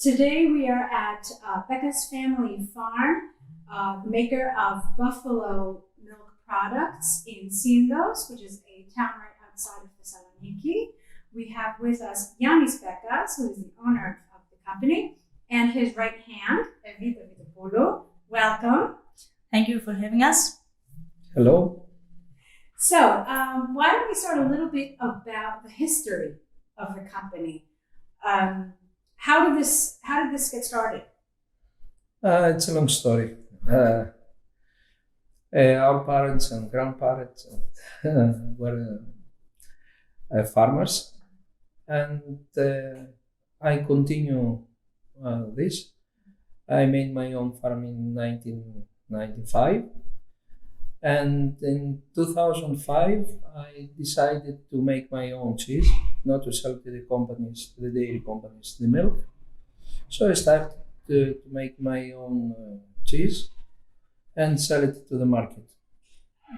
Today we are at Mpekas Family Farm, maker of buffalo milk products in Sindos, which is a town right outside of Thessaloniki. We have with us Yannis Mpekas, who is the owner of the company, and his right hand, Evita Vitopoulou. Welcome. Thank you for having us. Hello. So, why don't we start a little bit about the history of the company? How did this get started? It's a long story. Our parents and grandparents were farmers, and I continue this. I made my own farm in 1995, and in 2005 I decided to make my own cheese, not to sell to the companies, to the dairy companies, the milk. So I started to make my own cheese and sell it to the market.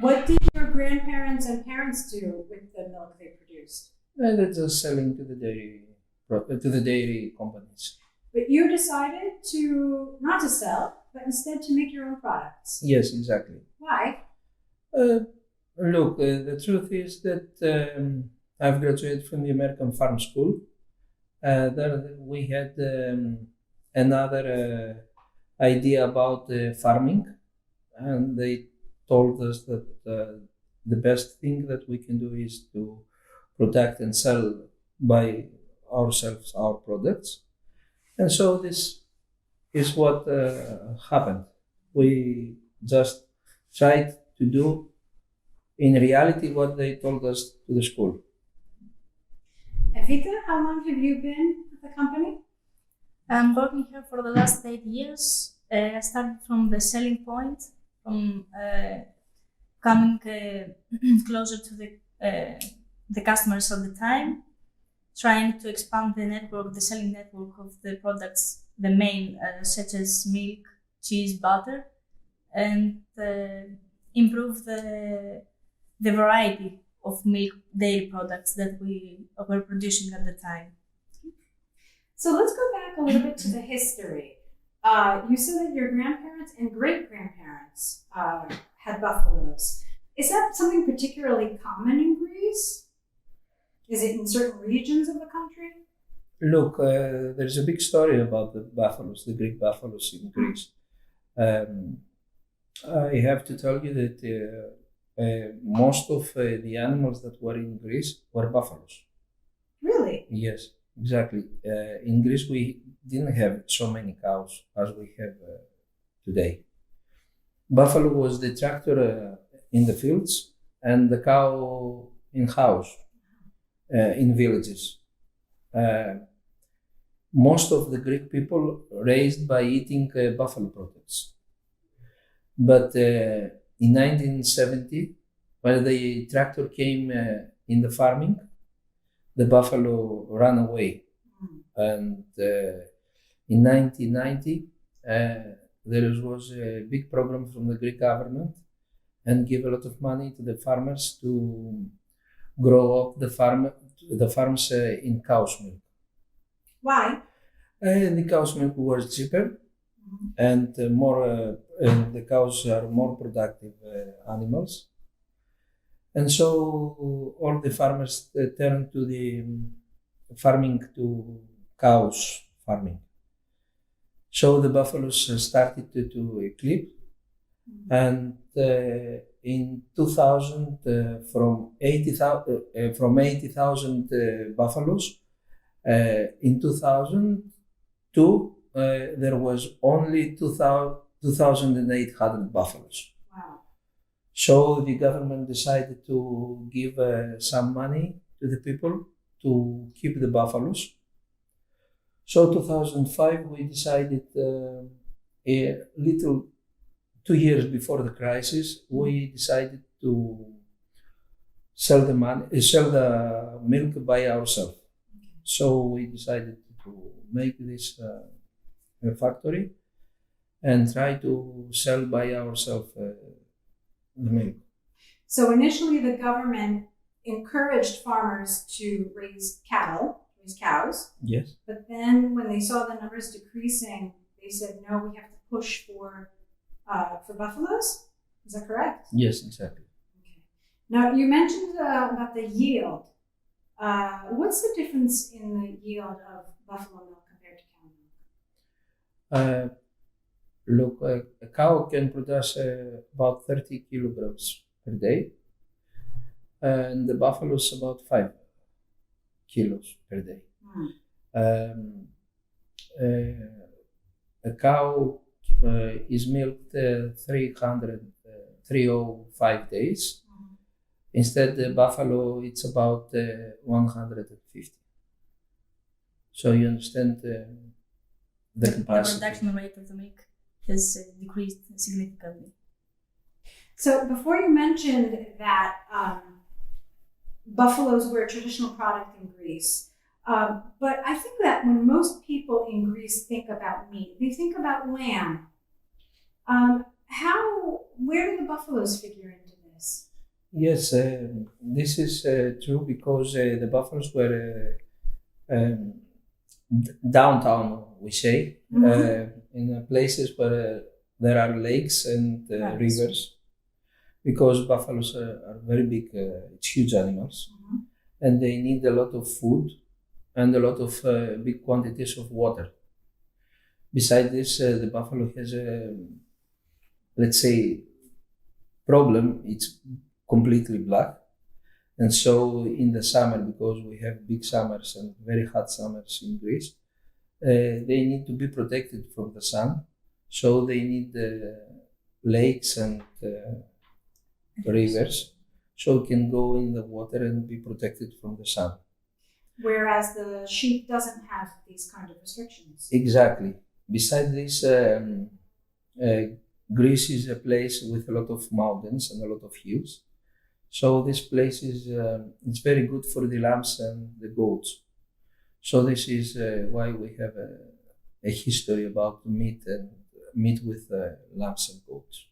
What did your grandparents and parents do with the milk they produced? They're just selling to the dairy companies. But you decided to not to sell, but instead to make your own products. Yes, exactly. Why? Look, the truth is that I've graduated from the American Farm School. There we had another idea about farming, and they told us that the best thing that we can do is to protect and sell by ourselves our products. And so this is what happened. We just tried to do in reality what they told us to the school. Evita, how long have you been at the company? I'm working here for the last 8 years. I started from the selling point, from coming closer to the customers all the time, trying to expand the network, the selling network of the products, the main, such as milk, cheese, butter, and improve the variety of milk dairy products that we were producing at the time. So let's go back a little bit to the history. You said that your grandparents and great-grandparents had buffaloes. Is that something particularly common in Greece? Is it in certain regions of the country? Look, there's a big story about the buffaloes, the Greek buffaloes in Greece. I have to tell you that most of the animals that were in Greece were buffaloes. Really? Yes, exactly. In Greece, we didn't have so many cows as we have today. Buffalo was the tractor in the fields and the cow in house, in villages. Most of the Greek people raised by eating buffalo products. But in 1970, when the tractor came in the farming, the buffalo ran away. And in 1990, there was a big program from the Greek government and give a lot of money to the farmers to grow up the farms in cow's milk. Why? The cow's milk was cheaper, and the cows are more productive animals. And so all the farmers turned to the farming to cows farming. So the buffaloes started to eclipse, and in 2000, from 80,000 buffaloes, in 2002 there was only 2,800 buffaloes. Wow. So the government decided to give some money to the people to keep the buffaloes. So 2005 we decided a little 2 years before the crisis, we decided to sell the milk by ourselves. So we decided to make this factory and try to sell by ourselves the milk. So initially the government encouraged farmers to raise cattle, raise cows. Yes. But then when they saw the numbers decreasing, they said, no, we have to push for buffaloes. Is that correct? Yes, exactly. Okay. Now, you mentioned about the yield. What's the difference in the yield of buffalo milk compared to cow milk? Look, a cow can produce about 30 kilograms per day, and the buffalo is about 5 kilos per day. A cow is milked 305 days. Instead, the buffalo, it's about 150. So you understand the capacity. The production rate of the milk has decreased significantly. So before you mentioned that buffaloes were a traditional product in Greece, but I think that when most people in Greece think about meat, they think about lamb. Where do the buffaloes figure into this? Yes, this is true because the buffaloes were downtown, we say, in places where there are lakes and rivers, because buffaloes are very big, it's huge animals, and they need a lot of food and a lot of big quantities of water. Besides this, the buffalo has a, let's say, problem. It's completely black, and so in the summer, because we have big summers and very hot summers in Greece, they need to be protected from the sun, so they need lakes and rivers, so it can go in the water and be protected from the sun. Whereas the sheep doesn't have these kind of restrictions. Exactly. Besides this, Greece is a place with a lot of mountains and a lot of hills. So this place is it's very good for the lambs and the goats. So this is why we have a history about meat with lambs and goats.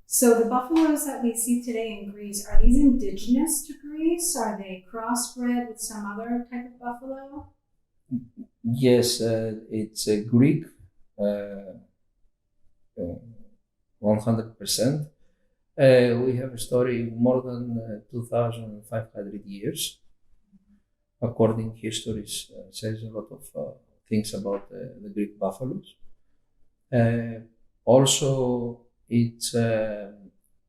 So the buffaloes that we see today in Greece, are these indigenous to Greece? Are they crossbred with some other type of buffalo? Yes, it's a Greek, 100%. We have a story more than 2,500 years. According histories, says a lot of things about the Greek buffaloes. Also, it's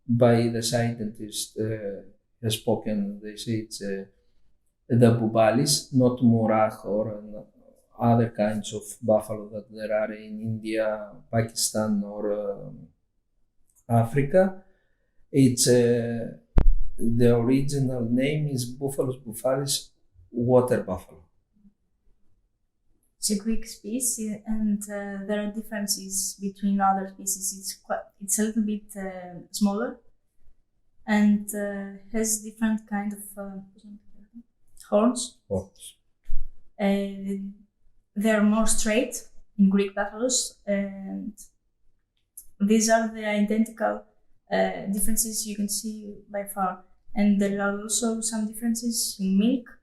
by the scientist has spoken. They say it's the Boubalis, not Murah or other kinds of buffalo that there are in India, Pakistan, or Africa. It's the original name is Buphalus buphalis, water buffalo. It's a Greek species, and there are differences between other species. It's a little bit smaller, and has different kind of horns. They're more straight in Greek buffaloes, and these are the identical differences you can see by far. And there are also some differences in milk,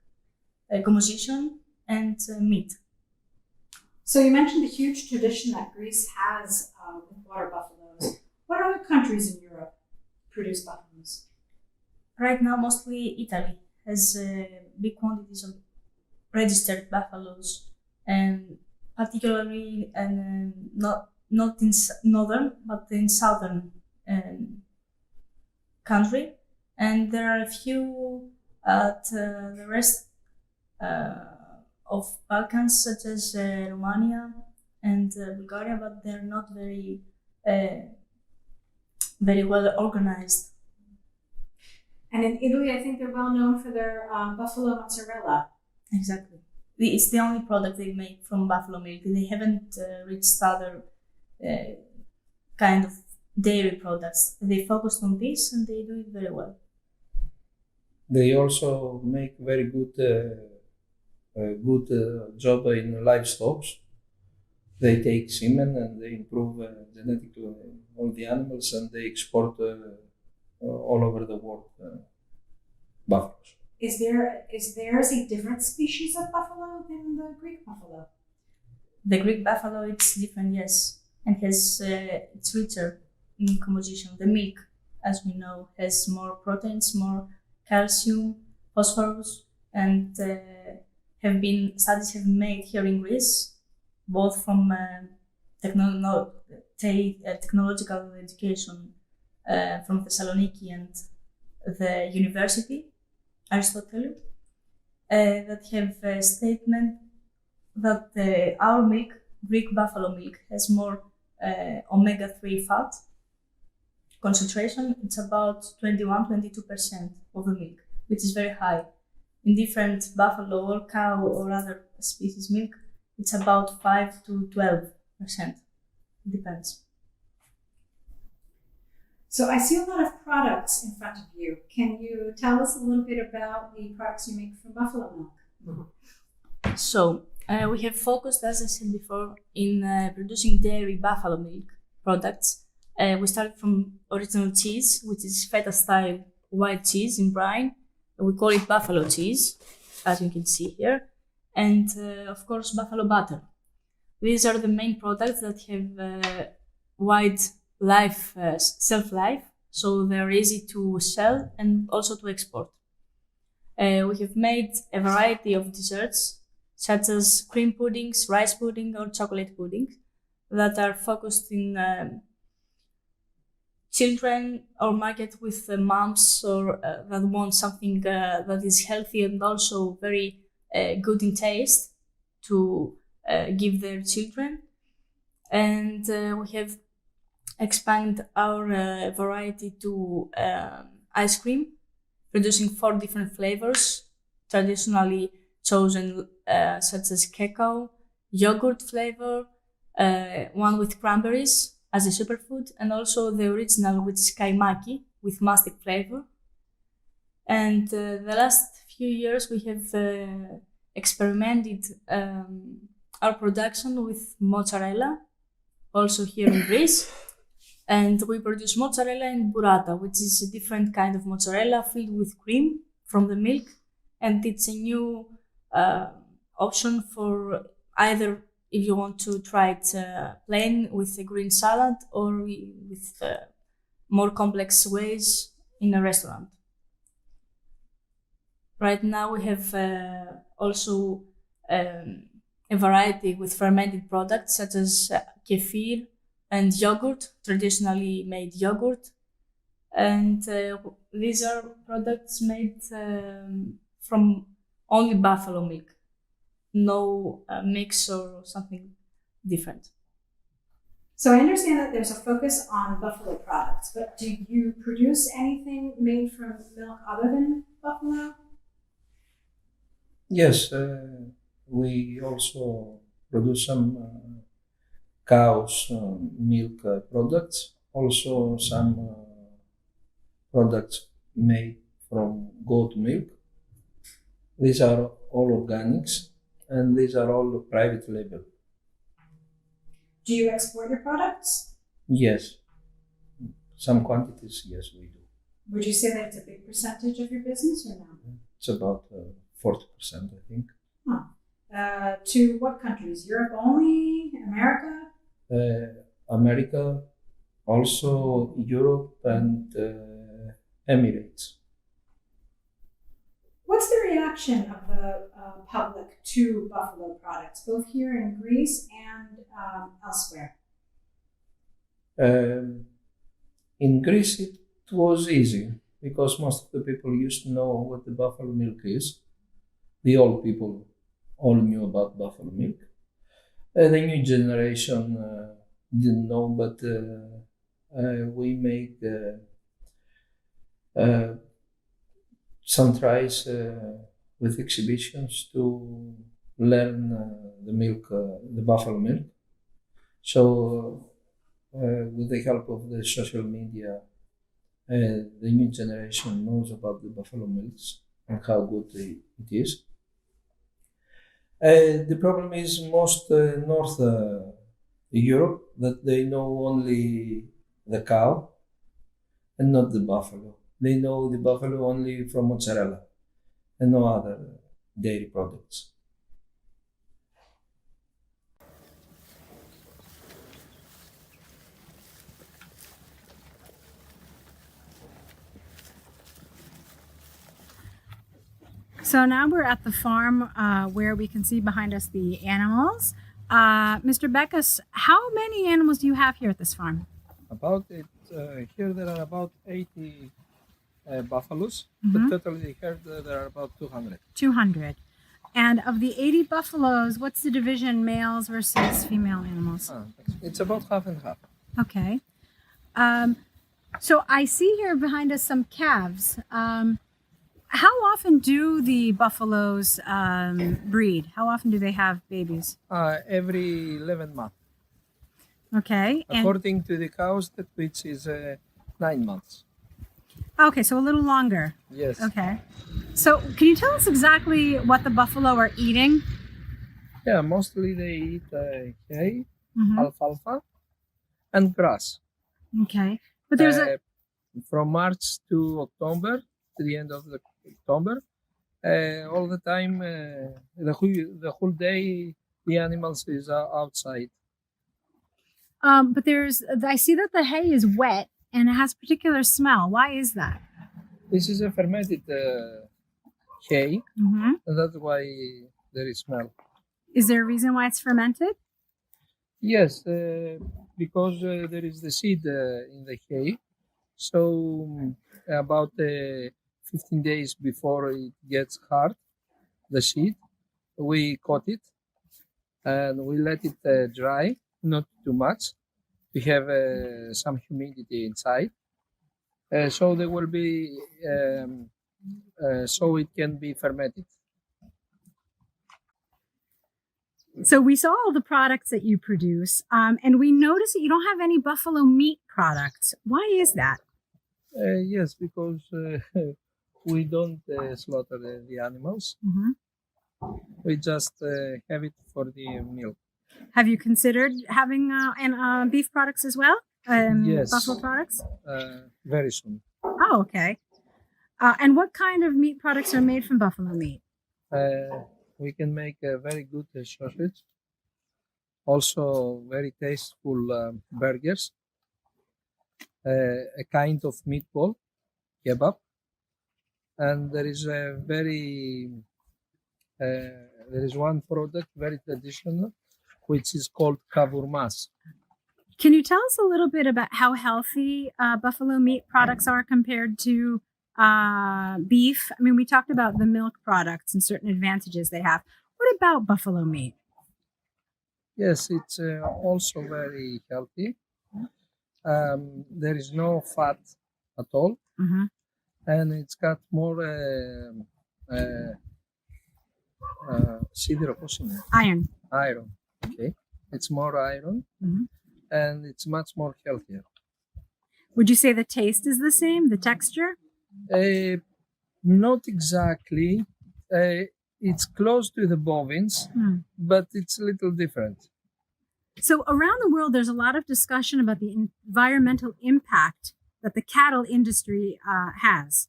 composition, and meat. So you mentioned the huge tradition that Greece has with water buffaloes. What other countries in Europe produce buffaloes? Right now, mostly Italy has big quantities of registered buffaloes, and particularly not in northern but in southern country, and there are a few at the rest of Balkans, such as Romania and Bulgaria, but they're not very well organized. And in Italy, I think they're well known for their buffalo mozzarella. Exactly. It's the only product they make from buffalo milk. They haven't reached other kind of dairy products. They focused on this and they do it very well. They also make very good job in livestock. They take semen and they improve genetically all the animals, and they export all over the world. buffaloes. Is theirs a different species of buffalo than the Greek buffalo? The Greek buffalo, it's different, yes, and it's richer in composition. The milk, as we know, has more proteins, more calcium, phosphorus, and studies have been made here in Greece, both from technological education from Thessaloniki and the university, Aristotle, that have a statement that our milk, Greek buffalo milk, has more omega-3 fat concentration. It's about 21-22% of the milk, which is very high. In different buffalo or cow or other species milk, it's about 5 to 12%. It depends. So I see a lot of products in front of you. Can you tell us a little bit about the products you make from buffalo milk? So we have focused, as I said before, in producing dairy buffalo milk products. We started from original cheese, which is feta-style white cheese in brine. We call it buffalo cheese, as you can see here. And of course, buffalo butter. These are the main products that have wide shelf life, so they're easy to sell and also to export. We have made a variety of desserts, such as cream puddings, rice pudding, or chocolate pudding, that are focused in children or market with moms or that want something that is healthy and also very good in taste to give their children. And we have expanded our variety to ice cream, producing 4 different flavors, traditionally chosen, such as cacao, yogurt flavor, one with cranberries as a superfood, and also the original, which is kaimaki with mastic flavor. And the last few years we have experimented our production with mozzarella, also here in Greece. And we produce mozzarella and burrata, which is a different kind of mozzarella filled with cream from the milk. And it's a new option for either if you want to try it plain with a green salad or with more complex ways in a restaurant. Right now we have also a variety with fermented products such as kefir and yogurt, traditionally made yogurt. And these are products made from only buffalo milk, no mix or something different. So I understand that there's a focus on buffalo products, but do you produce anything made from milk other than buffalo? Yes, we also produce some cow's milk products, also some products made from goat milk. These are all organics, and these are all private label. Do you export your products? Yes, some quantities, yes, we do. Would you say that it's a big percentage of your business or no? It's about 40%, I think. To what countries? Europe only? America? America, also Europe and Emirates. What's the reaction of the public to buffalo products, both here in Greece and elsewhere? In Greece, it was easy because most of the people used to know what the buffalo milk is. The old people all knew about buffalo milk. The new generation didn't know, but we made some tries with exhibitions to learn the buffalo milk. So, with the help of the social media, the new generation knows about the buffalo milks and how good it is. The problem is most North Europe that they know only the cow and not the buffalo. They know the buffalo only from mozzarella and no other dairy products. So now we're at the farm where we can see behind us the animals. Mr. Mpekas, how many animals do you have here at this farm? About it, here there are about 80 buffaloes, Mhm. but totally here there are about 200. 200. And of the 80 buffaloes, what's the division, males versus female animals? It's about half and half. Okay. So I see here behind us some calves. How often do the buffaloes breed? How often do they have babies? Every 11 months. Okay. And, According to the cows, that which is 9 months. okay, so a little longer. Yes. Okay. So can you tell us exactly what the buffalo are eating? Yeah, mostly they eat hay, Mhm. alfalfa, and grass. Okay. But there's a From March to October, to the end of the October, all the time, the whole day, the animals is outside. but I see that the hay is wet and it has particular smell. Why is that? This is a fermented hay, Mm-hmm. and that's why there is smell. Is there a reason why it's fermented? Yes, because there is the seed in the hay. So about 15 days before it gets hard, the seed, we cut it and we let it dry, not too much. We have some humidity inside, so there will be so it can be fermented. So we saw all the products that you produce, and we noticed that you don't have any buffalo meat products. Why is that? Yes, because we don't slaughter the animals. Mm-hmm. We just have it for the milk. Have you considered having beef products as well? Yes. Buffalo products? Very soon. Oh, okay. And what kind of meat products are made from buffalo meat? We can make a very good sausage. Also, very tasteful burgers. A kind of meatball, kebab. And there is there is one product very traditional, which is called kavurmas. Can you tell us a little bit about how healthy buffalo meat products are compared to beef? I mean, we talked about the milk products and certain advantages they have. What about buffalo meat? Yes, it's also very healthy. There is no fat at all, Mm-hmm. and it's got more Iron. iron. Okay, it's more iron, Mhm. and it's much more healthier. Would you say the taste is the same, the texture? Not exactly. It's close to the bovines, but it's a little different. So around the world, there's a lot of discussion about the environmental impact that the cattle industry has.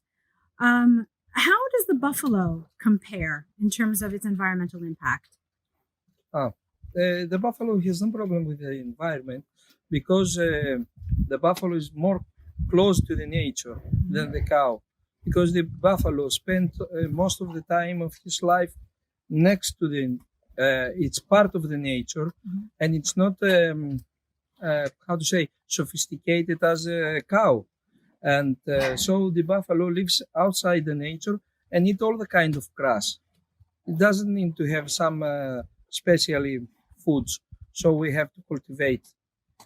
How does the buffalo compare in terms of its environmental impact? The buffalo has no problem with the environment because the buffalo is more close to the nature than the cow. Because the buffalo spent most of the time of his life next to it's part of the nature, and it's not how to say sophisticated as a cow. And so the buffalo lives outside the nature and eat all the kind of grass. It doesn't need to have some specially foods, so we have to cultivate.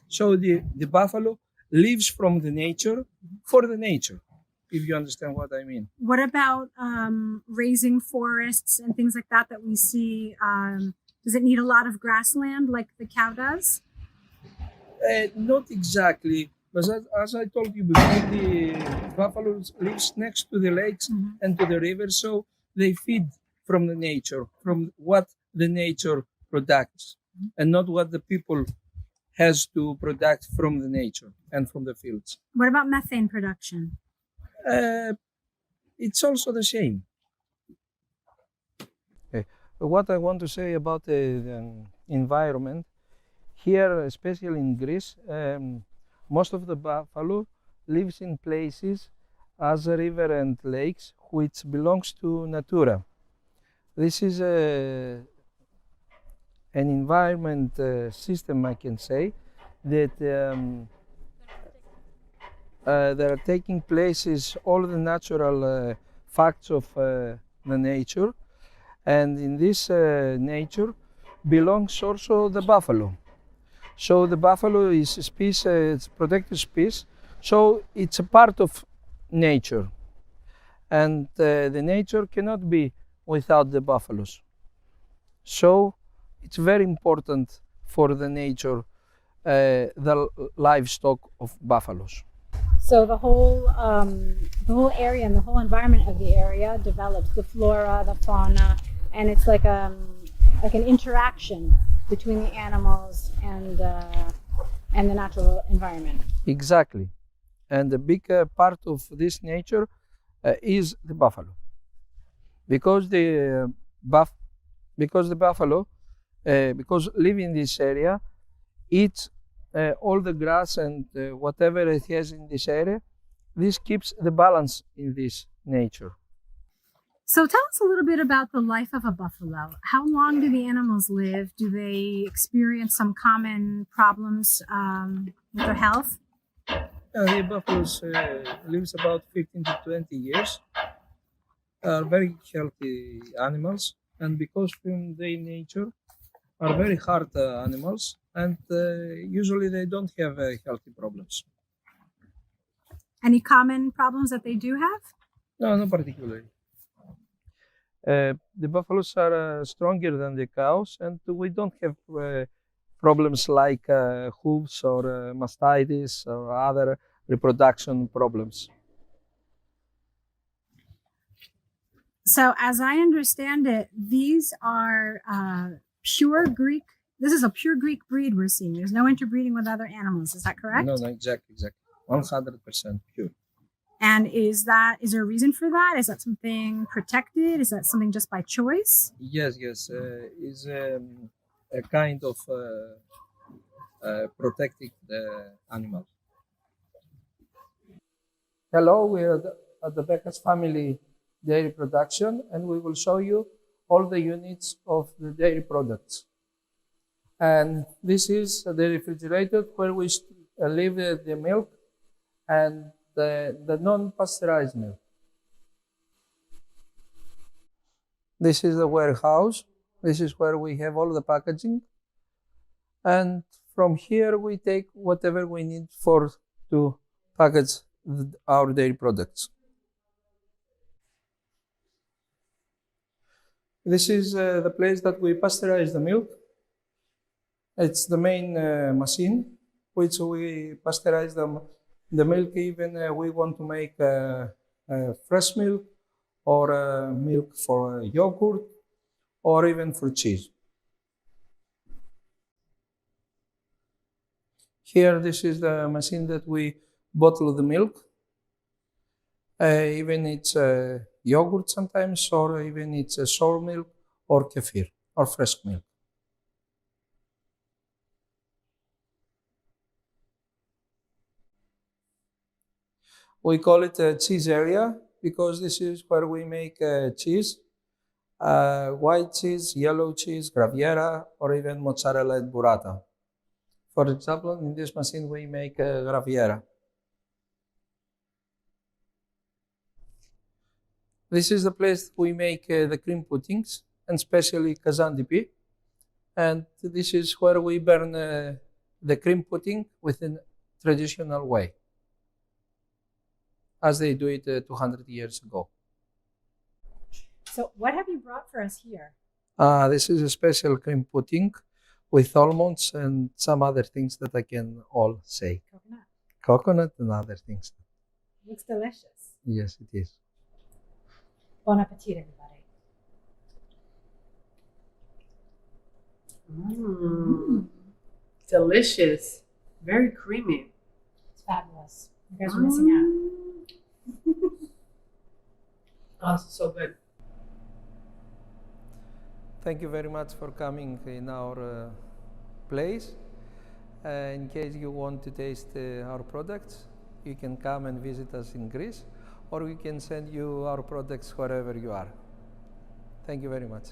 So the buffalo lives from the nature for the nature, if you understand what I mean. What about raising forests and things like that we see? Does it need a lot of grassland like the cow does? Not exactly, but as I told you before, the buffalo lives next to the lakes and to the rivers, so they feed from the nature, from what the nature products, and not what the people has to product from the nature and from the fields. What about methane production? It's also the same. Okay. What I want to say about the environment here, especially in Greece, most of the buffalo lives in places as a river and lakes, which belongs to Natura. This is an environment system, I can say, that there are taking places all the natural facts of the nature, and in this nature belongs also the buffalo. So the buffalo is a species, it's a protected species, so it's a part of nature, and the nature cannot be without the buffaloes. So it's very important for the nature, the livestock of buffaloes. So the whole area and the whole environment of the area develops the flora, the fauna, and it's like an interaction between the animals and the natural environment. Exactly, and a big part of this nature is the buffalo, because the buffalo, because live in this area, eats all the grass and whatever it has in this area. This keeps the balance in this nature. So tell us a little bit about the life of a buffalo. How long do the animals live? Do they experience some common problems with their health? The buffaloes lives about 15 to 20 years. Are very healthy animals, and because from their nature are very hard animals, and usually they don't have healthy problems. Any common problems that they do have? No, not particularly. The buffaloes are stronger than the cows, and we don't have problems like hooves or mastitis or other reproduction problems. So, as I understand it, these are pure Greek. This is a pure Greek breed we're seeing. There's no interbreeding with other animals. Is that correct? No, exactly. 100% pure. And is there a reason for that? Is that something protected? Is that something just by choice? Yes. Is a kind of protecting the animal. Hello, we are at the Mpekas family dairy production, and we will show you all the units of the dairy products. And this is the refrigerator where we leave the milk and the non-pasteurized milk. This is the warehouse. This is where we have all the packaging. And from here we take whatever we need to package our dairy products. This is the place that we pasteurize the milk. It's the main machine which we pasteurize the milk. Even we want to make fresh milk or milk for yogurt or even for cheese. Here, this is the machine that we bottle the milk. Even it's yogurt sometimes, or even it's sour milk or kefir or fresh milk. We call it a cheese area because this is where we make cheese, white cheese, yellow cheese, graviera, or even mozzarella and burrata. For example, in this machine we make graviera. This is the place we make the cream puddings, and especially kazandipi. And this is where we burn the cream pudding within traditional way, as they do it 200 years ago. So what have you brought for us here? This is a special cream pudding with almonds and some other things that I can all say. Coconut and other things. Looks delicious. Yes, it is. Bon appetit, everybody. Delicious. Very creamy. It's fabulous. You guys are missing out. Oh, this is so good. Thank you very much for coming in our place. In case you want to taste our products, you can come and visit us in Greece, or we can send you our products wherever you are. Thank you very much.